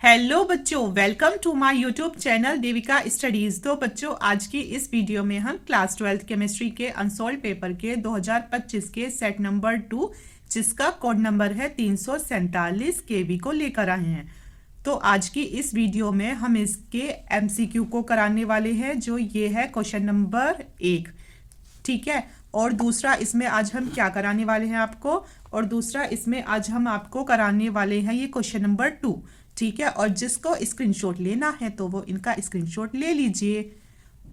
Hello बच्चों, welcome to my YouTube channel Devika studies. तो बच्चों, आज की इस वीडियो में हम क्लास 12th केमिस्ट्री के अनसोल्ड पेपर के 2025 के सेट नंबर 2 जिसका कोड नंबर है 347 केवी को लेकर आए हैं। तो आज की इस वीडियो में हम इसके एमसीक्यू को कराने वाले हैं, जो ये है क्वेश्चन नंबर 1। ठीक है। और दूसरा इसमें आज हम क्या कराने वाले हैं आपको, और दूसरा इसमें आज हम आपको कराने वाले हैं ये क्वेश्चन नंबर 2। ठीक है। और जिसको स्क्रीनशॉट लेना है तो वो इनका स्क्रीनशॉट ले लीजिए।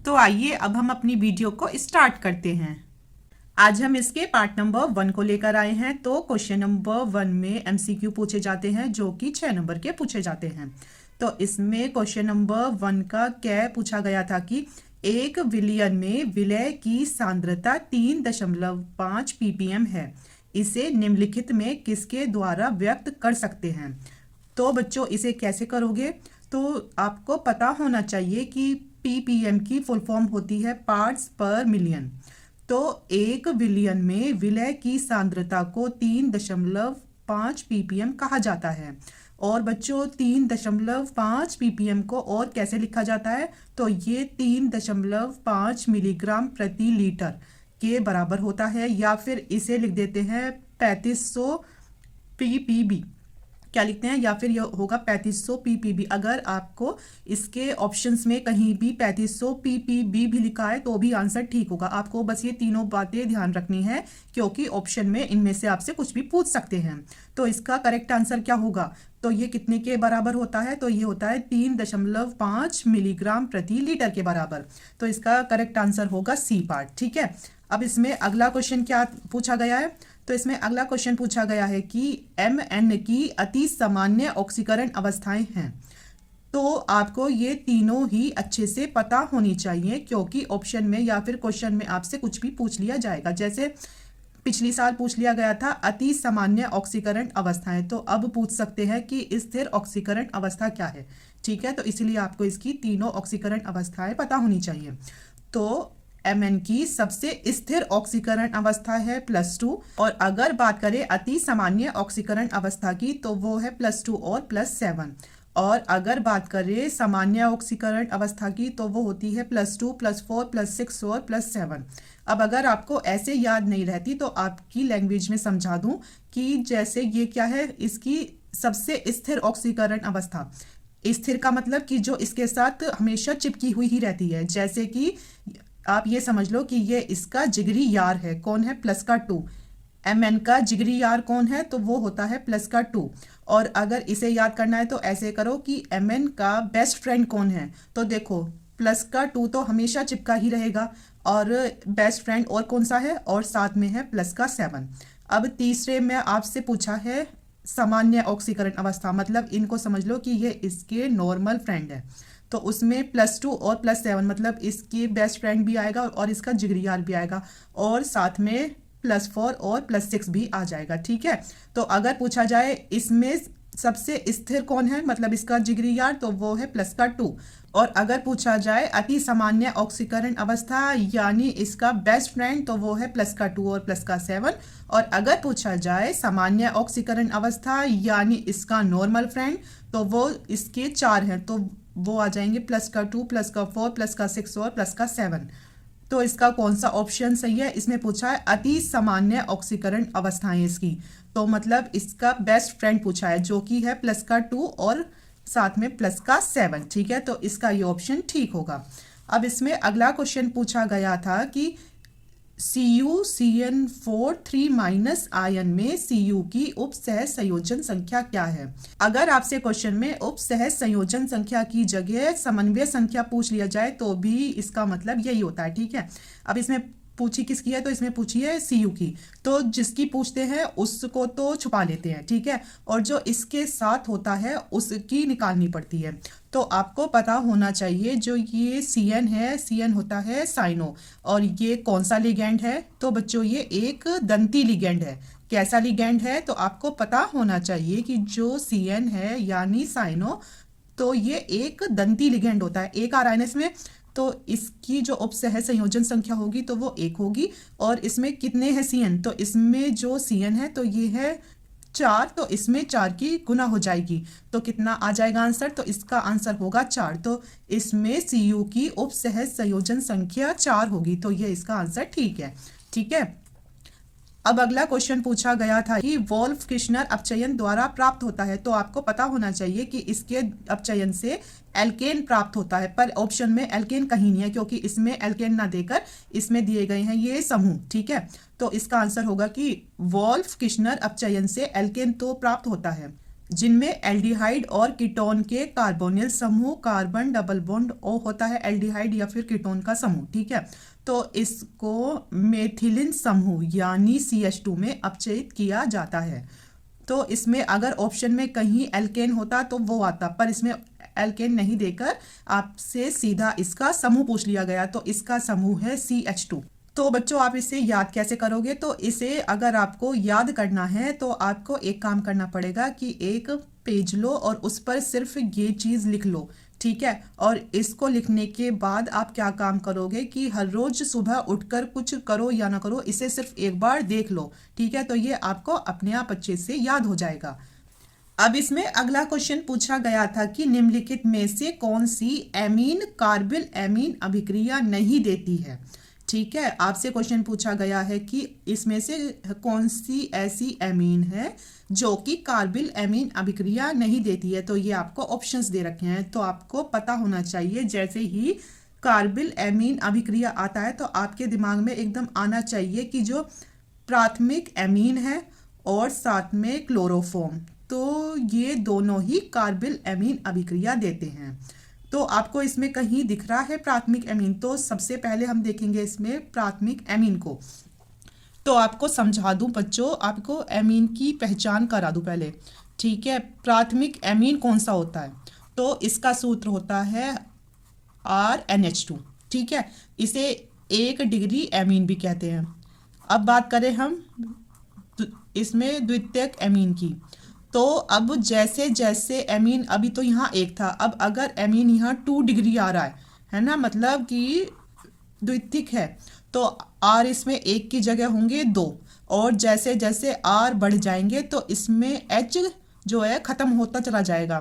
तो आइए अब हम अपनी वीडियो को स्टार्ट करते हैं। आज हम इसके पार्ट नंबर 1 को लेकर आए हैं। तो क्वेश्चन नंबर 1 में एमसीक्यू पूछे जाते हैं, जो कि 6 नंबर के पूछे जाते हैं। तो इसमें क्वेश्चन नंबर 1 का क्या पूछा गया था कि 1 विलियन में विलय की सांद्रता 3.5 ppm है। इसे निम्नलिखित में किसके द्वारा व्यक्त कर सकते हैं। तो बच्चों, इसे कैसे करोगे, तो आपको पता होना चाहिए कि ppm की फुल फॉर्म होती है पार्ट्स पर मिलियन। तो 1 विलियन में विलय की सांद्रता को 3.5 ppm कहा जाता है। और बच्चों, 3.5 ppm को और कैसे लिखा जाता है, तो ये 3.5 मिलीग्राम प्रति लीटर के बराबर होता है, या फिर इसे लिख देते हैं 3500 ppb। क्या लिखते हैं, या फिर यह होगा 3500 ppb। अगर आपको इसके ऑप्शंस में कहीं भी 3500 ppb भी लिखा है तो भी आंसर ठीक होगा। आपको बस ये तीनों बातें ध्यान रखनी है, क्योंकि ऑप्शन में इनमें से आपसे कुछ भी पूछ सकते हैं। तो इसका करेक्ट आंसर क्या होगा, तो ये कितने के बराबर होता है, तो ये होता है 3.5 मिलीग्राम प्रति लीटर के बराबर। तो इसका करेक्ट आंसर होगा सी पार्ट। ठीक है। अब इसमें अगला क्वेश्चन क्या पूछा गया है, तो इसमें अगला क्वेश्चन पूछा गया है कि Mn की अति सामान्य ऑक्सीकरण अवस्थाएं हैं। तो आपको ये तीनों ही अच्छे से पता होनी चाहिए, क्योंकि ऑप्शन में या फिर क्वेश्चन में आपसे कुछ भी पूछ लिया जाएगा। जैसे पिछली साल पूछ लिया गया था अति सामान्य ऑक्सीकरण अवस्थाएं, तो अब पूछ सकते हैं कि स्थिर ऑक्सीकरण अवस्था क्या है। ठीक है। तो इसलिए आपको इसकी तीनों ऑक्सीकरण अवस्थाएं पता होनी चाहिए। तो Mn की सबसे स्थिर ऑक्सीकरण अवस्था है +2। और अगर बात करें अति सामान्य ऑक्सीकरण अवस्था की, तो वो है +2 और +7। और अगर बात करें सामान्य ऑक्सीकरण अवस्था की, तो वो होती है +2 +4 +6 और +7। अब अगर आपको ऐसे याद नहीं रहती तो आपकी लैंग्वेज में समझा दूं कि जैसे ये क्या है, इसकी सबसे स्थिर ऑक्सीकरण अवस्था। स्थिर का मतलब कि जो इसके साथ हमेशा चिपकी हुई ही रहती है। जैसे कि आप ये समझ लो कि ये इसका जिगरी यार है। कौन है, +2। Mn का जिगरी यार कौन है, तो वो होता है +2। और अगर इसे याद करना है तो ऐसे करो कि Mn का बेस्ट फ्रेंड कौन है, तो देखो +2 तो हमेशा चिपका ही रहेगा, और बेस्ट फ्रेंड और कौन सा है, और साथ में है +7। अब तीसरे में आपसे पूछा है सामान्य ऑक्सीकरण अवस्था, मतलब इनको समझ लो कि ये इसके नॉर्मल फ्रेंड है। तो उसमें +2 और +7 मतलब इसके बेस्ट फ्रेंड भी आएगा और इसका जिगरी यार भी आएगा, और साथ में +4 और +6 भी आ जाएगा। ठीक है। तो अगर पूछा जाए इसमें सबसे स्थिर कौन है, मतलब इसका जिगरी यार, तो वो है +2। और अगर पूछा जाए अति सामान्य ऑक्सीकरण अवस्था यानी इसका बेस्ट फ्रेंड, तो वो है +2 और +7। और अगर पूछा जाए सामान्य ऑक्सीकरण अवस्था यानी इसका नॉर्मल फ्रेंड, तो वो इसके 4 हैं, तो वो आ जाएंगे +2 +4 +6 और +7। तो इसका कौन सा ऑप्शन सही है, इसमें पूछा है अति सामान्य ऑक्सीकरण अवस्थाएं इसकी, तो मतलब इसका बेस्ट फ्रेंड पूछा है, जो कि है +2 और साथ में +7। ठीक है। तो इसका ये ऑप्शन ठीक होगा। अब इसमें अगला क्वेश्चन पूछा गया था कि CuCN4 3- आयन में Cu की उपसह संयोजन संख्या क्या है। अगर आपसे क्वेश्चन में उपसह संयोजन संख्या की जगह समन्वय संख्या पूछ लिया जाए तो भी इसका मतलब यही होता है। ठीक है। अब इसमें पूछी किसकी है, तो इसमें पूछी है Cu की, तो जिसकी पूछते हैं उसको तो छुपा लेते हैं। ठीक है। और जो इसके साथ होता है उसकी निकालनी पड़ती है। तो आपको पता होना चाहिए जो ये Cn है, Cn होता है साइनो, और ये कौन सा लिगेंड है, तो बच्चों ये एक दंती लिगेंड है। कैसा लिगेंड है, तो आपको पता होना चाहिए कि जो Cn है यानी साइनो, तो ये एक दंती लिगेंड होता है। एक आ रहा है ना इसमें, तो इसकी जो उपसह संयोजन संख्या होगी तो वो 1 होगी। और इसमें कितने हैं Cn, तो इसमें जो Cn है तो ये है 4, तो इसमें 4 की गुना हो जाएगी, तो कितना आ जाएगा आंसर? तो इसका आंसर होगा 4। तो इसमें Cu की उपसहज संयोजन संख्या 4 होगी, तो ये इसका आंसर ठीक है। ठीक है, अब अगला क्वेश्चन पूछा गया था कि वोल्फ किश्नर अपचयन द्वारा प्राप्त होता है, तो आपको पता होना चाहिए कि इसके अपचयन से एल्केन प्राप्त होता है, पर ऑप्शन में एल्केन कहीं नहीं है क्योंकि इसमें एल्केन ना देकर इसमें दिए गए हैं ये समूह। ठीक है, तो इसका आंसर होगा कि वोल्फ किश्नर अपचयन से एल्केन तो प्राप्त होता है जिनमें एल्डिहाइड और कीटोन के कार्बोनिल समूह, कार्बन डबल बॉन्ड ओ होता है एल्डिहाइड या फिर कीटोन का समूह। ठीक है, तो इसको मेथिलिन समूह यानी CH2 में अपचयित किया जाता है। तो इसमें अगर ऑप्शन में कहीं एल्केन होता तो वो आता, पर इसमें एल्केन नहीं देकर आपसे सीधा इसका समूह पूछ लिया गया, तो इसका समूह है CH2। तो बच्चों आप इसे याद कैसे करोगे? तो इसे अगर आपको याद करना है तो आपको एक काम करना पड़ेगा कि एक पेज लो और उस पर सिर्फ ये चीज़ लिख लो। ठीक है, और इसको लिखने के बाद आप क्या काम करोगे कि हर रोज सुबह उठकर कुछ करो या ना करो, इसे सिर्फ एक बार देख लो। ठीक है, तो ये आपको अपने आप अच्छे से याद हो जाएगा। अब इसमें अगला क्वेश्चन पूछा गया था कि निम्नलिखित में से कौन सी एमीन कार्बिल एमीन अभिक्रिया नहीं देती है। ठीक है, आपसे क्वेश्चन पूछा गया है कि इसमें से कौन सी ऐसी एमीन है जो कि कार्बिल एमीन अभिक्रिया नहीं देती है। तो ये आपको ऑप्शंस दे रखे हैं, तो आपको पता होना चाहिए जैसे ही कार्बिल एमीन अभिक्रिया आता है तो आपके दिमाग में एकदम आना चाहिए कि जो प्राथमिक एमीन है और साथ में क्लोरोफॉर्म, तो ये दोनों ही कार्बिल एमीन अभिक्रिया देते हैं। तो आपको इसमें कहीं दिख रहा है प्राथमिक एमीन? तो सबसे पहले हम देखेंगे इसमें प्राथमिक एमीन को। तो आपको समझा दूं बच्चों, आपको एमीन की पहचान करा दूं पहले। ठीक है, प्राथमिक एमीन कौन सा होता है? तो इसका सूत्र होता है RNH2। ठीक है, इसे 1 डिग्री एमीन भी कहते हैं। अब बात करें हम इसमें द्वितीयक एमीन की, तो अब जैसे जैसे एमीन, अभी तो यहाँ 1 था, अब अगर एमीन यहाँ 2 डिग्री आ रहा है ना, मतलब कि द्वितीयक है, तो R इसमें 1 की जगह होंगे 2, और जैसे जैसे R बढ़ जाएंगे तो इसमें H जो है ख़त्म होता चला जाएगा,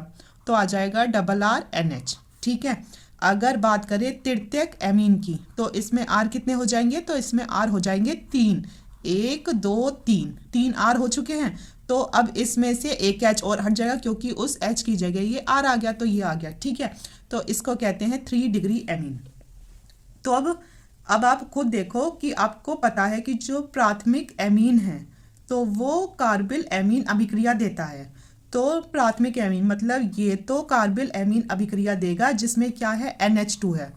तो आ जाएगा RRNH। ठीक है, अगर बात करें तृतीयक एमीन की, तो इसमें R कितने हो जाएंगे? तो इसमें R हो जाएंगे 3, 1 2 3 R हो चुके हैं। तो अब इसमें से एक H और हट जाएगा क्योंकि उस H की जगह ये R आ गया, तो ये आ गया। ठीक है, तो इसको कहते हैं 3 डिग्री एमीन। तो अब आप खुद देखो कि आपको पता है कि जो प्राथमिक एमीन है तो वो कार्बिल एमीन अभिक्रिया देता है। तो प्राथमिक एमीन मतलब ये तो कार्बिल एमीन अभिक्रिया देगा जिसमें क्या है, NH2 है,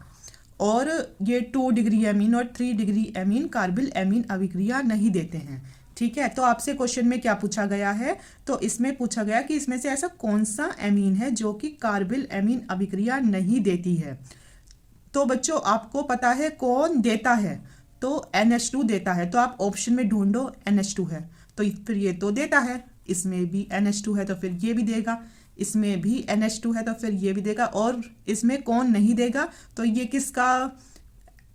और ये 2 डिग्री एमीन और 3 डिग्री एमीन कार्बिल एमीन अभिक्रिया नहीं देते हैं। ठीक है, तो आपसे क्वेश्चन में क्या पूछा गया है? तो इसमें पूछा गया कि इसमें से ऐसा कौन सा एमीन है जो कि कार्बिल एमीन अभिक्रिया नहीं देती है। तो बच्चों आपको पता है कौन देता है? तो NH2 देता है। तो आप ऑप्शन में ढूंढो, NH2 है तो फिर ये तो देता है, इसमें भी NH2 है तो फिर ये भी देगा, इसमें भी NH2 है तो फिर ये भी देगा, और इसमें कौन नहीं देगा? तो ये किसका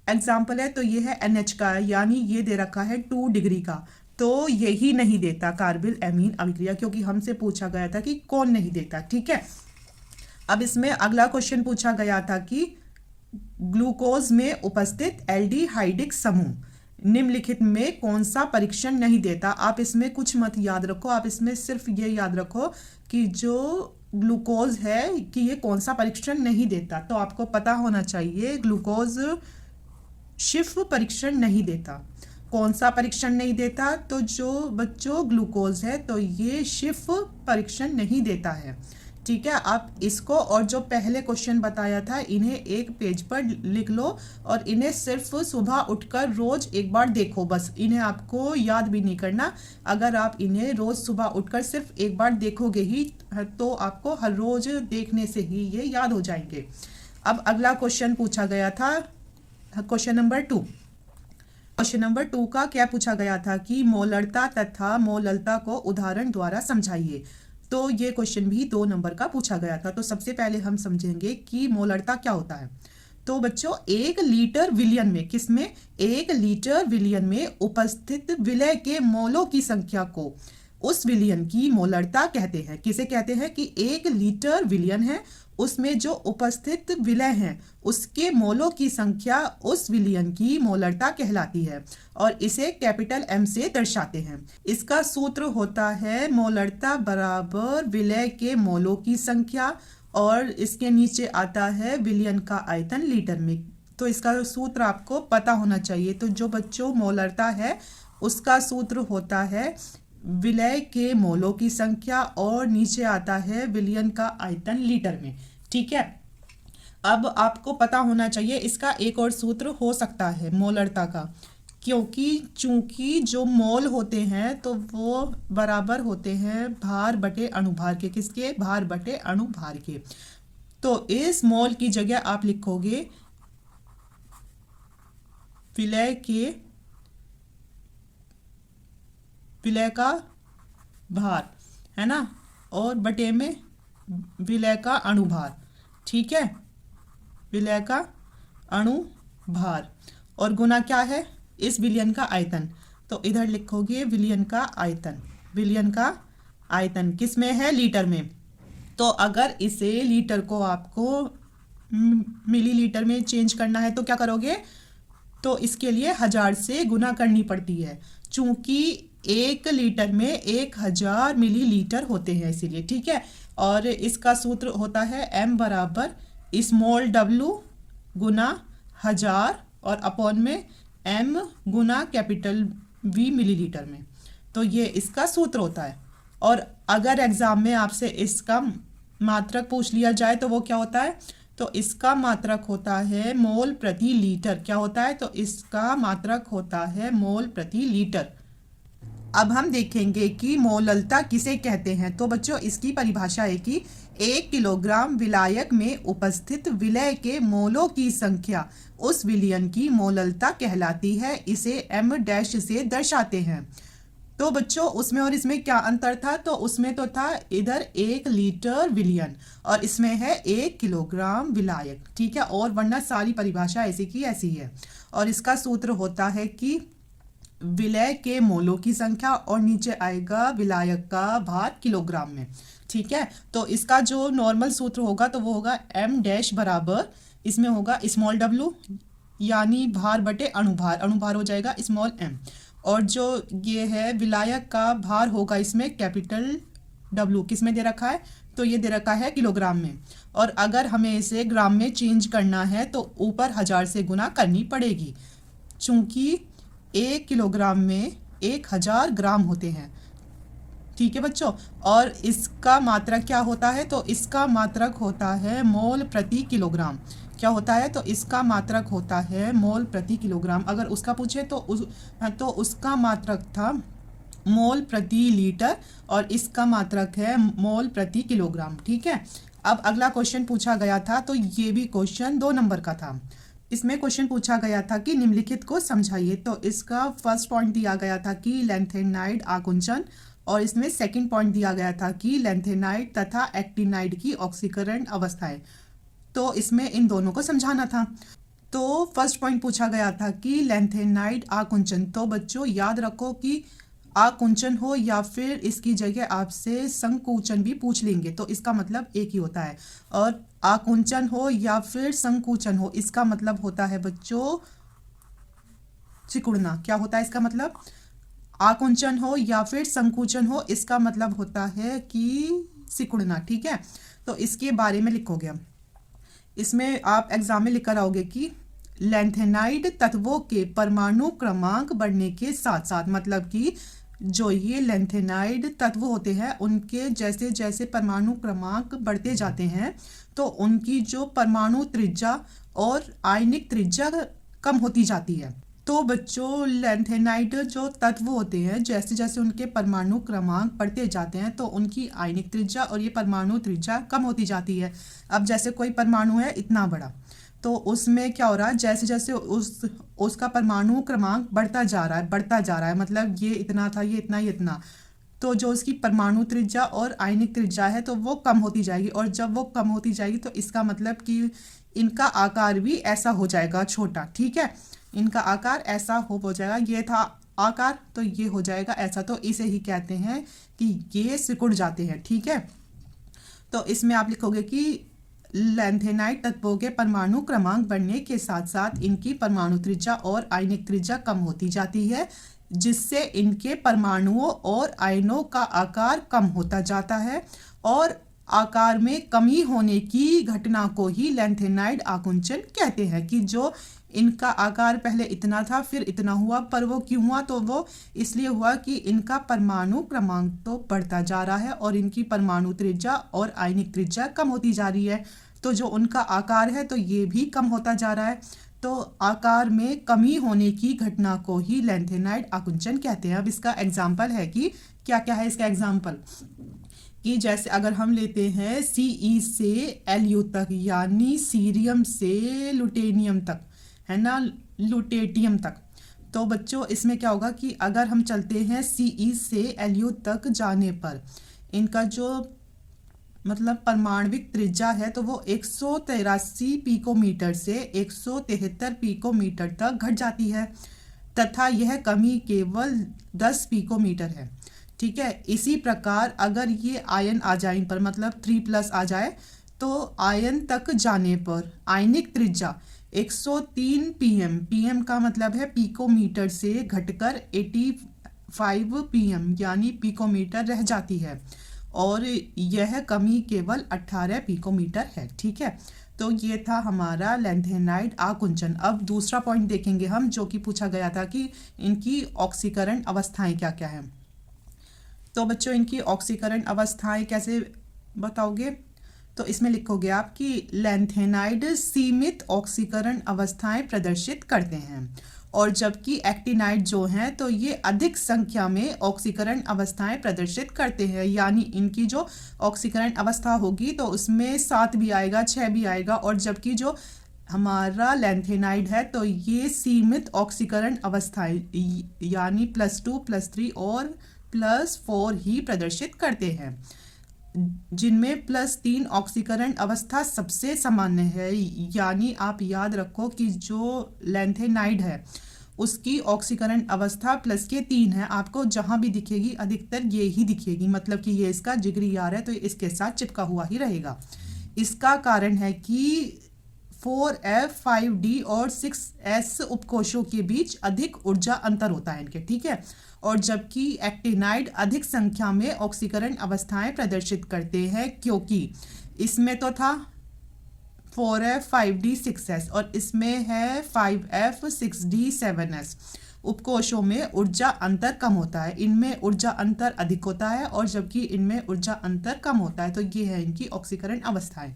एग्जाम्पल है? तो ये है NH का, यानी ये दे रखा है 2 डिग्री का, तो यही नहीं देता कार्बिल एमीन अभिक्रिया, क्योंकि हमसे पूछा गया था कि कौन नहीं देता। ठीक है, अब इसमें अगला क्वेश्चन पूछा गया था कि ग्लूकोज में उपस्थित एल्डिहाइडिक समूह निम्नलिखित में कौन सा परीक्षण नहीं देता। आप इसमें कुछ मत याद रखो, आप इसमें सिर्फ ये याद रखो कि जो ग्लूकोज है कि ये कौन सा परीक्षण नहीं देता। तो आपको पता होना चाहिए ग्लूकोज शिफ परीक्षण नहीं देता। कौन सा परीक्षण नहीं देता? तो जो बच्चों ग्लूकोज है तो ये शिफ परीक्षण नहीं देता है। ठीक है, आप इसको और जो पहले क्वेश्चन बताया था इन्हें एक पेज पर लिख लो और इन्हें सिर्फ सुबह उठकर रोज एक बार देखो, बस इन्हें आपको याद भी नहीं करना। अगर आप इन्हें रोज सुबह उठकर सिर्फ एक बार देखोगे ही तो आपको हर रोज देखने से ही ये याद हो जाएंगे। अब अगला क्वेश्चन पूछा गया था क्वेश्चन नंबर 2। क्वेश्चन नंबर 2 का क्या पूछा गया था कि मोलरता तथा मोललता को उदाहरण द्वारा समझाइए। तो ये क्वेश्चन भी 2 नंबर का पूछा गया था। तो सबसे पहले हम समझेंगे कि मोलरता क्या होता है। तो बच्चों 1 लीटर विलयन में, किसमें? 1 लीटर विलयन में उपस्थित विलय के मोलों की संख्या को उस विलयन की मोलरता कहते हैं। किसे कहते हैं? कि 1 लीटर विलयन है, उसमें जो उपस्थित विलय हैं उसके मोलों की संख्या उस विलयन की मोलरता कहलाती है और इसे कैपिटल M से दर्शाते हैं। इसका सूत्र होता है मोलरता बराबर विलय के मोलों की संख्या और इसके नीचे आता है विलयन का आयतन लीटर में। तो इसका सूत्र आपको पता होना चाहिए। तो जो बच्चों मोलरता है उसका सूत्र होता है विलय के मोलों की संख्या और नीचे आता है विलयन का आयतन लीटर में। ठीक है, अब आपको पता होना चाहिए इसका एक और सूत्र हो सकता है मोलरता का, क्योंकि चूंकि जो मोल होते हैं तो वो बराबर होते हैं भार बटे अणुभार के। किसके? भार बटे अणुभार के। तो इस मोल की जगह आप लिखोगे विलय का भार, है ना, और बटे में विलय का अणुभार। ठीक है, विलय का अणुभार और गुना क्या है? इस विलयन का आयतन। तो इधर लिखोगे विलयन का आयतन। विलयन का आयतन किस में है? लीटर में। तो अगर इसे लीटर को आपको मिलीलीटर में चेंज करना है तो क्या करोगे? तो इसके लिए 1000 से गुना करनी पड़ती है, चूंकि 1 लीटर में 1000 मिलीलीटर होते हैं इसीलिए। ठीक है, और इसका सूत्र होता है M बराबर स्मॉल w गुना 1000 और अपॉन में M गुना कैपिटल V मिलीलीटर में। तो ये इसका सूत्र होता है। और अगर एग्जाम में आपसे इसका मात्रक पूछ लिया जाए तो वो क्या होता है? तो इसका मात्रक होता है मोल प्रति लीटर। क्या होता है? तो इसका मात्रक होता है मोल प्रति लीटर। अब हम देखेंगे कि मोललता किसे कहते हैं। तो बच्चों इसकी परिभाषा है कि 1 किलोग्राम विलायक में उपस्थित विलय के मोलों की संख्या उस विलयन की मोललता कहलाती है। इसे M डैश से दर्शाते हैं। तो बच्चों उसमें और इसमें क्या अंतर था? तो उसमें तो था इधर 1 लीटर विलयन और इसमें है 1 किलोग्राम विलायक। ठीक है, और वरना सारी परिभाषा ऐसी की ऐसी है। और इसका सूत्र होता है कि विलय के मोलों की संख्या और नीचे आएगा विलायक का भार किलोग्राम में। ठीक है, तो इसका जो नॉर्मल सूत्र होगा तो वो होगा M डैश बराबर, इसमें होगा स्मॉल w यानी भार बटे अणुभार, अणुभार हो जाएगा स्मॉल m, और जो ये है विलायक का भार होगा इसमें कैपिटल W। किस में दे रखा है? तो ये दे रखा है किलोग्राम में। और अगर हमें इसे ग्राम में चेंज करना है तो ऊपर 1000 से गुना करनी पड़ेगी, चूंकि 1 किलोग्राम में 1000 ग्राम होते हैं। ठीक है बच्चों, और इसका मात्रक क्या होता है? तो इसका मात्रक होता है मोल प्रति किलोग्राम। क्या होता है? तो इसका मात्रक होता है मोल प्रति किलोग्राम। अगर उसका पूछे तो उसका मात्रक था मोल प्रति लीटर और इसका मात्रक है मोल प्रति किलोग्राम। ठीक है, अब अगला क्वेश्चन पूछा गया था, तो ये भी क्वेश्चन 2 नंबर का था। इसमें क्वेश्चन पूछा गया था कि निम्नलिखित को समझाइए। तो इसका फर्स्ट पॉइंट दिया गया था कि लैंथेनाइड आकुंचन, और इसमें सेकंड पॉइंट दिया गया था कि लैंथेनाइड तथा एक्टिनाइड की ऑक्सीकरण अवस्थाएं। तो इसमें इन दोनों को समझाना था। तो फर्स्ट पॉइंट पूछा गया था कि लैंथेनाइड आकुंचन। तो बच्चों याद रखो कि आकुंचन हो या फिर इसकी जगह आपसे संकुचन भी पूछ लेंगे तो इसका मतलब एक ही होता है। और आकुंचन हो या फिर संकुचन हो इसका मतलब होता है बच्चों सिकुड़ना। क्या होता है इसका मतलब? आकुंचन हो या फिर संकुचन हो इसका मतलब होता है कि सिकुड़ना। ठीक है, तो इसके बारे में लिखोगे। इसमें आप एग्जाम में लिखकर आओगे कि लैंथेनाइड तत्वों के परमाणु क्रमांक बढ़ने के साथ साथ, मतलब कि जो ये लैंथेनाइड तत्व होते हैं उनके जैसे जैसे परमाणु क्रमांक बढ़ते जाते हैं तो उनकी जो परमाणु त्रिज्या और आयनिक त्रिज्या कम होती जाती है। तो बच्चों लैंथेनाइड जो तत्व होते हैं जैसे जैसे उनके परमाणु क्रमांक बढ़ते जाते हैं तो उनकी आयनिक त्रिज्या और ये परमाणु त्रिज्या कम होती जाती है। अब जैसे कोई परमाणु है इतना बड़ा, तो उसमें क्या हो रहा है, जैसे जैसे उसका परमाणु क्रमांक बढ़ता जा रहा है, मतलब ये इतना था, ये इतना, ये इतना, तो जो उसकी परमाणु त्रिज्या और आयनिक त्रिज्या है तो वो कम होती जाएगी। और जब वो कम होती जाएगी तो इसका मतलब कि इनका आकार भी ऐसा हो जाएगा छोटा। ठीक है, इनका आकार ऐसा हो जाएगा। ये था आकार, तो ये हो जाएगा ऐसा। तो इसे ही कहते हैं कि ये सिकुड़ जाते हैं, ठीक है। तो इसमें आप लिखोगे कि लैंथेनाइड तत्वों के परमाणु क्रमांक बढ़ने के साथ साथ इनकी परमाणु त्रिज्या और आयनिक त्रिज्या कम होती जाती है, जिससे इनके परमाणुओं और आयनों का आकार कम होता जाता है, और आकार में कमी होने की घटना को ही लैंथेनाइड आकुंचन कहते हैं। कि जो इनका आकार पहले इतना था फिर इतना हुआ, पर वो क्यों हुआ, तो वो इसलिए हुआ कि इनका परमाणु क्रमांक तो बढ़ता जा रहा है और इनकी परमाणु त्रिज्या और आयनिक त्रिज्या कम होती जा रही है, तो जो उनका आकार है तो ये भी कम होता जा रहा है। तो आकार में कमी होने की घटना को ही लैंथेनाइड आकुंचन कहते हैं। अब इसका एग्जाम्पल है कि क्या क्या है इसका एग्जाम्पल, कि जैसे अगर हम लेते हैं Ce से Lu तक, यानी सीरियम से लुटेनियम तक, है ना, लुटेटियम तक। तो बच्चों इसमें क्या होगा कि अगर हम चलते हैं Ce से Lu तक जाने पर इनका जो मतलब परमाणविक त्रिज्या है तो वो 183 पिकोमीटर से 173 पिकोमीटर तक घट जाती है, तथा यह कमी केवल 10 पिकोमीटर है, ठीक है। इसी प्रकार अगर ये आयन आ जाए पर, मतलब 3+ आ जाए, तो आयन तक जाने पर आयनिक त्रिज्या 103 पीएम का मतलब है पिकोमीटर से घटकर 85 पीएम यानी पिकोमीटर रह जाती है, और यह कमी केवल 18 पिकोमीटर है, ठीक है। तो ये था हमारा लैंथेनाइड आकुंचन। अब दूसरा पॉइंट देखेंगे हम, जो कि पूछा गया था कि इनकी ऑक्सीकरण अवस्थाएं क्या क्या हैं। तो बच्चों इनकी ऑक्सीकरण अवस्थाएं कैसे बताओगे, तो इसमें लिखोगे आप कि लैंथेनाइड सीमित ऑक्सीकरण अवस्थाएं प्रदर्शित करते हैं, और जबकि एक्टिनाइड जो हैं तो ये अधिक संख्या में ऑक्सीकरण अवस्थाएं प्रदर्शित करते हैं। यानी इनकी जो ऑक्सीकरण अवस्था होगी तो उसमें 7 भी आएगा, 6 भी आएगा, और जबकि जो हमारा लैंथेनाइड है तो ये सीमित ऑक्सीकरण अवस्थाएं यानी +2, +3 और +4 ही प्रदर्शित करते हैं, जिनमें +3 ऑक्सीकरण अवस्था सबसे सामान्य है। यानी आप याद रखो कि जो लैंथेनाइड है उसकी ऑक्सीकरण अवस्था +3 है, आपको जहां भी दिखेगी अधिकतर ये ही दिखेगी, मतलब कि ये इसका जिगरी यार है तो इसके साथ चिपका हुआ ही रहेगा। इसका कारण है कि 4F, 5D और 6S उपकोषों के बीच अधिक ऊर्जा अंतर होता है इनके, ठीक है। और जबकि एक्टिनाइड अधिक संख्या में ऑक्सीकरण अवस्थाएं प्रदर्शित करते हैं, क्योंकि इसमें तो था 4F, 5D, 6S और इसमें है 5F, 6D, 7S। उपकोषों में ऊर्जा अंतर कम होता है, इनमें ऊर्जा अंतर अधिक होता है, और जबकि इनमें ऊर्जा अंतर कम होता है। तो ये है इनकी ऑक्सीकरण अवस्थाएं।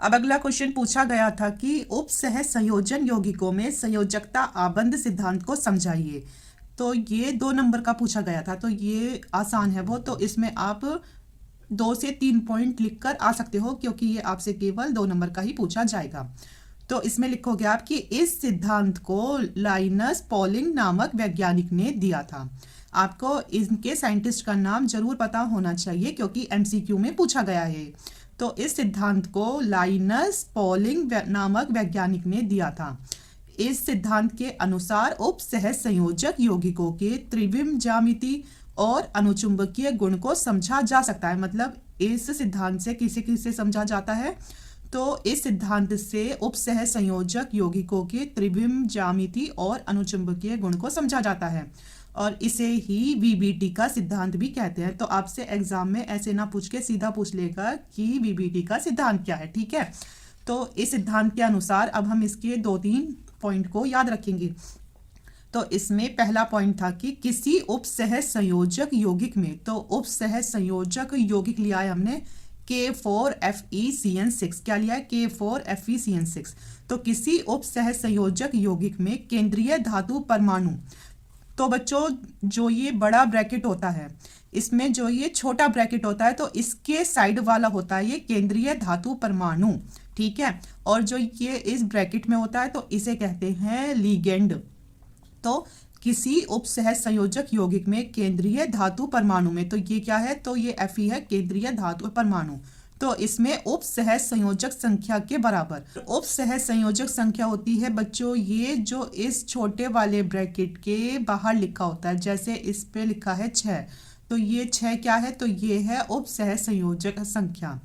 अब अगला क्वेश्चन पूछा गया था कि उपसह संयोजन यौगिकों में संयोजकता आबंध सिद्धांत को समझाइए। तो ये 2 नंबर का पूछा गया था, तो ये आसान है वो, तो इसमें आप 2 से 3 पॉइंट लिखकर आ सकते हो, क्योंकि ये आपसे केवल 2 नंबर का ही पूछा जाएगा। तो इसमें लिखोगे आप कि इस सिद्धांत को लाइनस पॉलिंग नामक वैज्ञानिक ने दिया था। आपको इनके साइंटिस्ट का नाम जरूर पता होना चाहिए, क्योंकि MCQ में पूछा गया है। तो इस सिद्धांत को लाइनस पॉलिंग नामक वैज्ञानिक ने दिया था। इस सिद्धांत के अनुसार उपसह संयोजक यौगिकों के त्रिविम ज्यामिति और अनुचुंबकीय गुण को समझा जा सकता है। मतलब इस सिद्धांत से किसे किसे समझा जाता है, तो इस सिद्धांत से उपसह संयोजक यौगिकों के त्रिविम ज्यामिति और अनुचुंबकीय गुण को समझा जाता है, और इसे ही VBT का सिद्धांत भी कहते हैं। तो आपसे एग्जाम में ऐसे ना पूछ के सीधा पूछ लेगा कि VBT का सिद्धांत क्या है, ठीक है। तो इस सिद्धांत के अनुसार अब हम इसके 2-3 पॉइंट को याद रखेंगे। तो इसमें पहला पॉइंट था कि किसी उपसह संयोजक यौगिक में, तो उपसह संयोजक यौगिक लिया है हमने K4FeCN6। क्या लिया है? K4FeCN6। तो किसी उपसह संयोजक यौगिक में केंद्रीय धातु परमाणु, तो बच्चों जो ये बड़ा ब्रैकेट होता है इसमें जो ये छोटा ब्रैकेट होता है तो इसके साइड वाला होता है ये केंद्रीय धातु परमाणु, ठीक है। और जो ये इस ब्रैकेट में होता है तो इसे कहते हैं लिगेंड। तो किसी उपसह संयोजक यौगिक में केंद्रीय धातु परमाणु में, तो ये क्या है, तो ये Fe है, केंद्रीय धातु परमाणु। तो इसमें उप सह संयोजक संख्या के बराबर। उप सह संयोजक संख्या होती है बच्चों ये जो इस छोटे वाले ब्रैकेट के बाहर लिखा होता है, जैसे इस पे लिखा है 6, तो ये 6 क्या है, तो ये है उप सह संयोजक संख्या।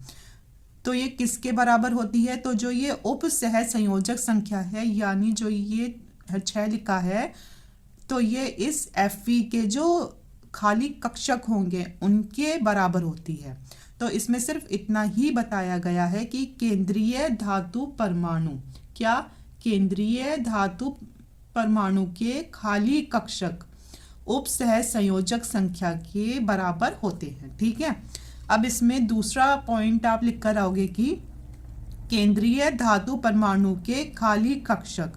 तो ये किसके बराबर होती है, तो जो ये उप सह संयोजक संख्या है यानी जो ये 6 लिखा है, तो ये इस Fe के जो खाली कक्षक होंगे उनके बराबर होती है। तो इसमें सिर्फ इतना ही बताया गया है कि केंद्रीय धातु परमाणु, क्या केंद्रीय धातु परमाणु के खाली कक्षक उप सह संयोजक संख्या के बराबर होते हैं। ठीक है, अब इसमें दूसरा पॉइंट आप लिख कर आओगे कि केंद्रीय धातु परमाणु के खाली कक्षक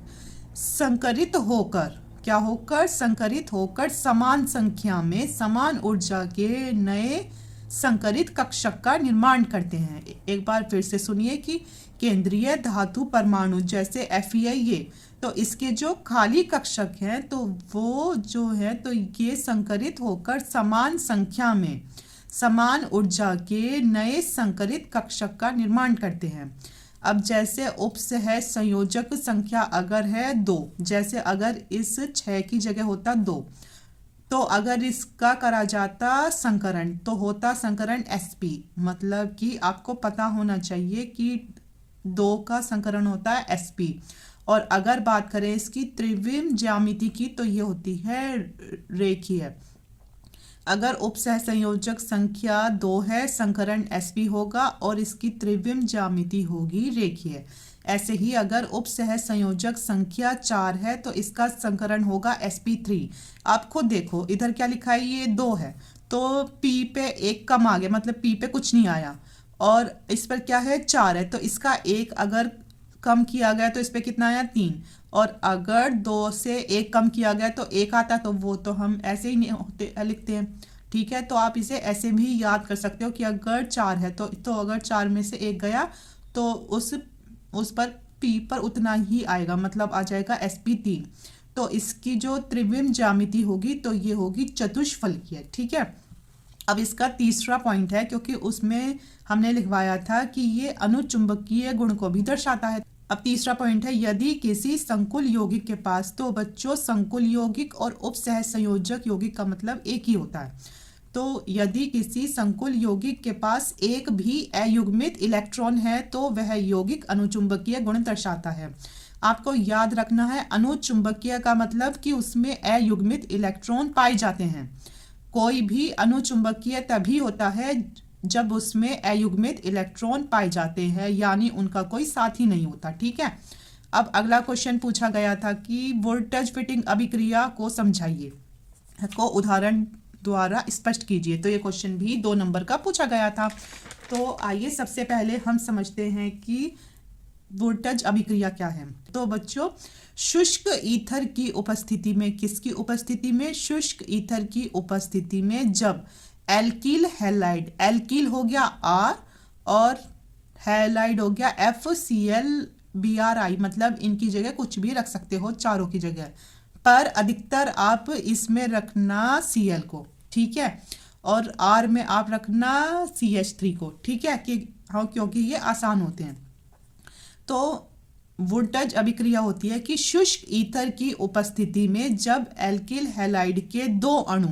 संकरित होकर, क्या होकर, संकरित होकर समान संख्या में समान ऊर्जा के नए संकरित कक्षक का निर्माण करते हैं। एक बार फिर से सुनिए कि केंद्रीय धातु परमाणु जैसे FeI ये, तो इसके जो खाली कक्षक हैं तो वो जो है तो ये संकरित होकर समान संख्या में समान ऊर्जा के नए संकरित कक्षक का निर्माण करते हैं। अब जैसे उप सह संयोजक संख्या अगर है 2, जैसे अगर इस 6 की जगह होता 2, तो अगर इसका करा जाता संकरण तो होता संकरण sp, मतलब कि आपको पता होना चाहिए कि 2 का संकरण होता है sp। और अगर बात करें इसकी त्रिविम ज्यामिति की तो ये होती है रेखीय। अगर उप सह संयोजक संख्या 2 है, संकरण sp होगा और इसकी त्रिविम ज्यामिति होगी रेखीय। ऐसे ही अगर उप सह संयोजक संख्या 4 है तो इसका संकरण होगा sp3। आप खुद देखो इधर क्या लिखा है, ये 2 है तो p पे 1 कम आ गया, मतलब p पे कुछ नहीं आया, और इस पर क्या है 4 है तो इसका 1 अगर कम किया गया तो इस पे कितना आया 3, और अगर 2 से 1 कम किया गया तो 1 आता, तो वो तो हम ऐसे ही नहीं होते लिखते हैं। ठीक है, तो आप इसे ऐसे भी याद कर सकते हो कि अगर 4 है तो अगर 4 में से 1 गया तो उस पर p पर उतना ही आएगा, मतलब आ जाएगा sp3। तो इसकी जो त्रिविम ज्यामिति होगी तो ये होगी चतुष्फलकीय। ठीक है, अब इसका तीसरा पॉइंट है क्योंकि उसमें हमने लिखवाया था कि ये अनुचुंबकीय गुण को भी दर्शाता है। अब तीसरा पॉइंट है यदि किसी संकुल यौगिक के पास, तो बच्चों संकुल यौगिक और उप सह संयोजक यौगिक का मतलब एक ही होता है। तो यदि किसी संकुल यौगिक के पास एक भी अयुग्मित इलेक्ट्रॉन है तो वह यौगिक अनुचुंबकीय गुण दर्शाता है। आपको याद रखना है अनुचुंबकीय का मतलब कि उसमें अयुग्मित इलेक्ट्रॉन पाए जाते हैं। कोई भी अनुचुंबकीय तभी होता है जब उसमें अयुग्मित इलेक्ट्रॉन पाए जाते हैं, यानी उनका कोई साथी नहीं होता। ठीक है, अब अगला क्वेश्चन पूछा गया था कि वोल्टेज फिटिंग अभिक्रिया को समझाइए, को उदाहरण द्वारा स्पष्ट कीजिए। तो ये क्वेश्चन भी 2 नंबर का पूछा गया था। तो आइए सबसे पहले हम समझते हैं कि वोल्टेज अभिक्रिया क्या है। तो बच्चों शुष्क ईथर की उपस्थिति में, किसकी उपस्थिति में, शुष्क ईथर की उपस्थिति में जब एल्किल हैलाइड, एल्किल हो गया R और हैलाइड हो गया FClBrI, मतलब इनकी जगह कुछ भी रख सकते हो चारों की जगह, पर अधिकतर आप इसमें रखना Cl को। ठीक है, और R में आप रखना CH3 को। ठीक है, कि हाँ क्योंकि ये आसान होते हैं। तो वोल्टेज अभिक्रिया होती है कि शुष्क ईथर की उपस्थिति में जब एल्किल हैलाइड के 2 अणु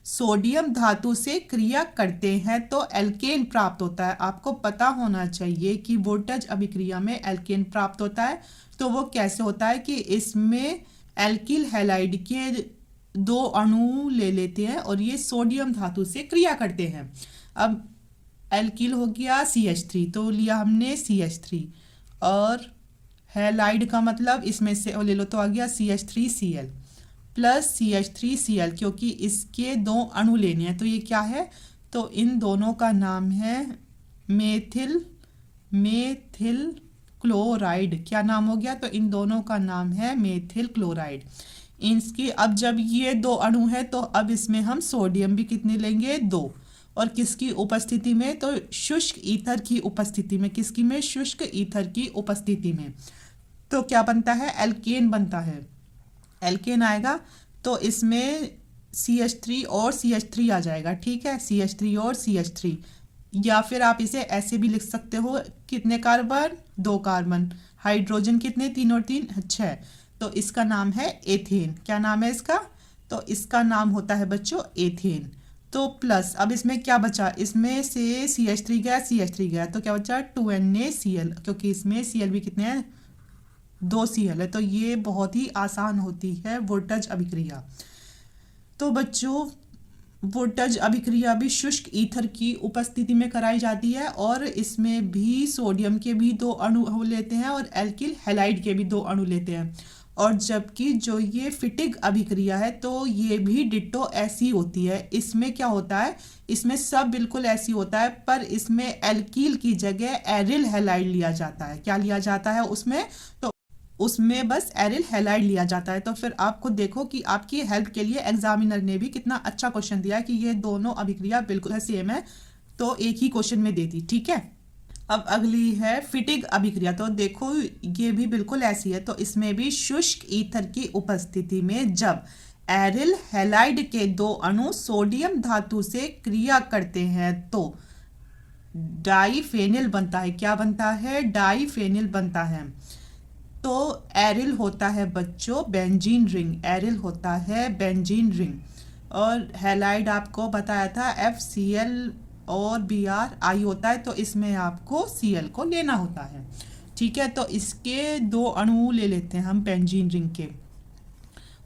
सोडियम धातु से क्रिया करते हैं तो एल्केन प्राप्त होता है। आपको पता होना चाहिए कि वोल्टेज अभिक्रिया में एल्केन प्राप्त होता है। तो वो कैसे होता है कि इसमें एल्किल हैलाइड के 2 अणु ले लेते हैं और ये सोडियम धातु से क्रिया करते हैं। अब एल्किल हो गया CH3, तो लिया हमने CH3, और हैलाइड का मतलब इसमें से ले लो तो आ गया CH3Cl प्लस CH3Cl, क्योंकि इसके 2 अणु लेने हैं। तो ये क्या है, तो इन दोनों का नाम है मेथिल क्लोराइड। क्या नाम हो गया, तो इन दोनों का नाम है मेथिल क्लोराइड। इसकी अब जब ये 2 अणु है तो अब इसमें हम सोडियम भी कितने लेंगे, 2, और किसकी उपस्थिति में, तो शुष्क ईथर की उपस्थिति में। किसकी में, शुष्क ईथर की उपस्थिति में। तो क्या बनता है, एल्केन बनता है, एल्केन आएगा। तो इसमें CH3 और CH3 आ जाएगा। ठीक है, CH3 और CH3 या फिर आप इसे ऐसे भी लिख सकते हो, कितने कार्बन, 2 कार्बन, हाइड्रोजन कितने, 3 और 3 6, तो इसका नाम है एथेन। क्या नाम है इसका, तो इसका नाम होता है बच्चों एथेन। तो प्लस अब इसमें क्या बचा, इसमें से CH3 गया, CH3 गया, तो क्या बचा 2NaCl, क्योंकि इसमें Cl भी कितने हैं, 2 Cl है। तो ये बहुत ही आसान होती है वोल्टेज अभिक्रिया। तो बच्चों वोल्टेज अभिक्रिया भी शुष्क ईथर की उपस्थिति में कराई जाती है, और इसमें भी सोडियम के भी 2 अणु लेते हैं और एल्किल हैलाइड के भी 2 अणु लेते हैं। और जबकि जो ये फिटिक अभिक्रिया है तो ये भी डिट्टो ऐसी होती है। इसमें क्या होता है, इसमें सब बिल्कुल ऐसी होता है, पर इसमें एल्कील की जगह एरिल हैलाइड लिया जाता है। क्या लिया जाता है उसमें, तो उसमें बस एरिल हैलाइड लिया जाता है। तो फिर आप खुद देखो कि आपकी हेल्प के लिए एग्जामिनर ने भी कितना अच्छा क्वेश्चन दिया है कि ये दोनों अभिक्रिया बिल्कुल सेम है, तो एक ही क्वेश्चन में दे दी। ठीक है, अब अगली है फिटिक अभिक्रिया। तो देखो ये भी बिल्कुल ऐसी है। तो इसमें भी शुष्क ईथर की उपस्थिति में जब एरिल हैलाइड के 2 अणु सोडियम धातु से क्रिया करते हैं तो डाईफेनिल बनता है। क्या बनता है, डाईफेनिल बनता है। तो एरिल होता है बच्चों बेंजीन रिंग, एरिल होता है बेंजीन रिंग, और हैलाइड आपको बताया था FCl और Br होता है, तो इसमें आपको Cl को लेना होता है। ठीक है, तो इसके 2 अणु ले लेते हैं हम बेंजीन रिंग के,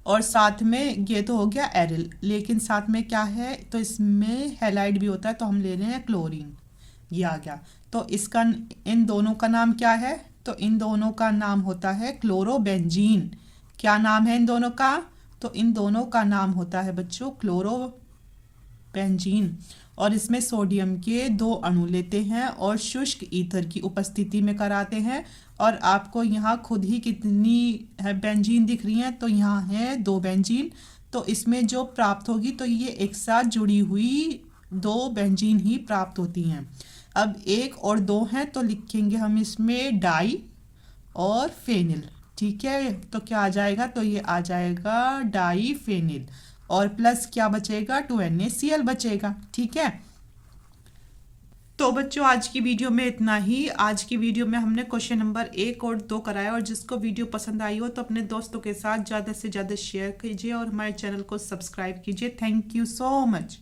और साथ में ये तो हो गया एरिल, लेकिन साथ में क्या है, तो इसमें हैलाइड भी होता है, तो हम ले रहे हैं क्लोरीन, ये आ गया। तो इसका इन दोनों का नाम क्या है, तो इन दोनों का नाम होता है क्लोरोबेंजीन। क्या नाम है इन दोनों का, तो इन दोनों का नाम होता है बच्चों क्लोरोबेंजीन। और इसमें सोडियम के 2 अणु लेते हैं और शुष्क ईथर की उपस्थिति में कराते हैं। और आपको यहाँ खुद ही कितनी है बेंजीन दिख रही हैं, तो यहाँ है 2 बेंजीन। तो इसमें जो प्राप्त होगी तो ये एक साथ जुड़ी हुई 2 बेंजीन ही प्राप्त होती हैं। अब 1 और 2 हैं, तो लिखेंगे हम इसमें डाई और फेनिल। ठीक है, तो क्या आ जाएगा, तो ये आ जाएगा डाई फेनिल, और प्लस क्या बचेगा, 2NaCl बचेगा। ठीक है, तो बच्चों आज की वीडियो में इतना ही। आज की वीडियो में हमने क्वेश्चन नंबर 1 और 2 कराया, और जिसको वीडियो पसंद आई हो तो अपने दोस्तों के साथ ज़्यादा से ज़्यादा शेयर कीजिए और हमारे चैनल को सब्सक्राइब कीजिए। Thank you so much.